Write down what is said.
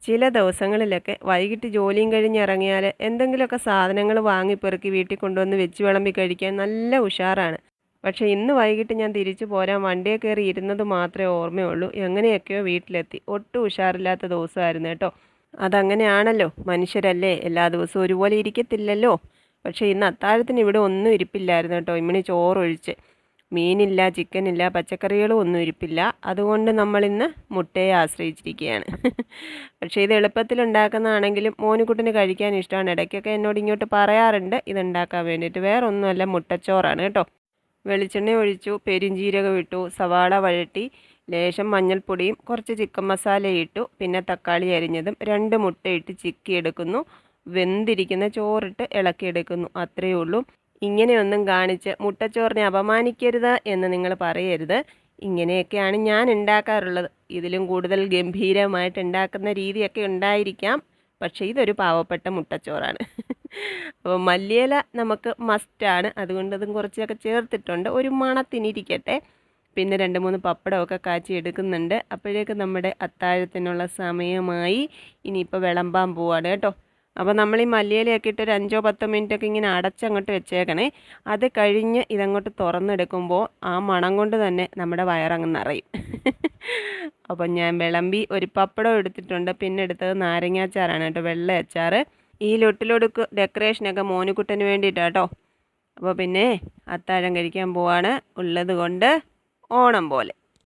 ചില ദിവസങ്ങളിലൊക്കെ വൈകിട്ട് ജോലിയും കഴിഞ്ഞ് ഇറങ്ങിയാൽ എന്തെങ്കിലുമൊക്കെ സാധനങ്ങൾ വാങ്ങിപ്പെറുക്കി വീട്ടിൽ കൊണ്ടുവന്ന് വെച്ച് വിളമ്പി കഴിക്കാൻ നല്ല ഉഷാറാണ്. പക്ഷേ ഇന്ന് വൈകിട്ട് ഞാൻ തിരിച്ചു പോരാൻ വണ്ടിയെ കയറി ഇരുന്നത് മാത്രമേ ഓർമ്മയുള്ളൂ. എങ്ങനെയൊക്കെയോ വീട്ടിലെത്തി. ഒട്ടും ഉഷാറില്ലാത്ത ദിവസമായിരുന്നു കേട്ടോ. അതങ്ങനെയാണല്ലോ, മനുഷ്യരല്ലേ, എല്ലാ ദിവസവും ഒരുപോലെ ഇരിക്കത്തില്ലല്ലോ. പക്ഷേ ഇന്ന് അത്താഴത്തിന് ഇവിടെ ഒന്നും ഇരിപ്പില്ലായിരുന്നു കേട്ടോ, ഇമ്മിണി ചോറൊഴിച്ച്. മീനില്ല, ചിക്കനില്ല, പച്ചക്കറികളും ഒന്നും ഇരിപ്പില്ല. അതുകൊണ്ട് നമ്മളിന്ന് മുട്ടയെ ആശ്രയിച്ചിരിക്കുകയാണ്. പക്ഷേ ഇത് എളുപ്പത്തിൽ ഉണ്ടാക്കുന്നതാണെങ്കിലും മോനുകുട്ടന് കഴിക്കാൻ ഇഷ്ടമാണ്. ഇടയ്ക്കൊക്കെ എന്നോട് ഇങ്ങോട്ട് പറയാറുണ്ട് ഇതുണ്ടാക്കാൻ വേണ്ടിയിട്ട്. വേറെ ഒന്നുമല്ല, മുട്ടച്ചോറാണ് കേട്ടോ. വെളിച്ചെണ്ണ ഒഴിച്ചു, പെരുംജീരകം ഇട്ടു, സവാള വഴറ്റി, ലേശം മഞ്ഞൾപ്പൊടിയും കുറച്ച് ചിക്കൻ മസാലയും ഇട്ടു. പിന്നെ തക്കാളി അരിഞ്ഞതും 2 മുട്ടയിട്ട് ചിക്കിയെടുക്കുന്നു. വെന്തിരിക്കുന്ന ചോറിട്ട് ഇളക്കിയെടുക്കുന്നു. അത്രയേ ഉള്ളൂ. ഇങ്ങനെയൊന്നും കാണിച്ച് മുട്ടച്ചോറിനെ അപമാനിക്കരുത് എന്ന് നിങ്ങൾ പറയരുത്. ഇങ്ങനെയൊക്കെയാണ് ഞാൻ ഉണ്ടാക്കാറുള്ളത്. ഇതിലും കൂടുതൽ ഗംഭീരമായിട്ട് ഉണ്ടാക്കുന്ന രീതിയൊക്കെ ഉണ്ടായിരിക്കാം. പക്ഷേ ഇതൊരു പാവപ്പെട്ട മുട്ടച്ചോറാണ്. അപ്പോൾ മല്ലിയില നമുക്ക് മസ്റ്റാണ്. അതുകൊണ്ട് അതും കുറച്ചൊക്കെ ചേർത്തിട്ടുണ്ട്. ഒരു മണത്തിനിരിക്കട്ടെ. പിന്നെ 2-3 പപ്പടമൊക്കെ കാച്ചി എടുക്കുന്നുണ്ട്. അപ്പോഴേക്ക് നമ്മുടെ അത്താഴത്തിനുള്ള സമയമായി. ഇനിയിപ്പോൾ വിളമ്പാൻ പോവാണ് കേട്ടോ. അപ്പോൾ നമ്മൾ ഈ മല്ലിയിലയൊക്കെ ഇട്ട് ഒരു 5-10 മിനിറ്റൊക്കെ ഇങ്ങനെ അടച്ചങ്ങോട്ട് വെച്ചേക്കണേ. അത് കഴിഞ്ഞ് ഇതങ്ങോട്ട് തുറന്നെടുക്കുമ്പോൾ ആ മണം കൊണ്ട് തന്നെ നമ്മുടെ വയറങ്ങ് നിറയും. അപ്പം ഞാൻ വിളമ്പി ഒരു പപ്പടം എടുത്തിട്ടുണ്ട്. പിന്നെ എടുത്തത് നാരങ്ങാച്ചാറാണ് കേട്ടോ, വെള്ള അച്ചാർ. ഈ ലൊട്ടിലൊടുക്ക് ഡെക്കറേഷനൊക്കെ മോനുകുട്ടന് വേണ്ടിയിട്ടാട്ടോ. അപ്പോൾ പിന്നെ അത്താഴം കഴിക്കാൻ പോവാണ്. ഉള്ളത് കൊണ്ട് ഓണം പോലെ.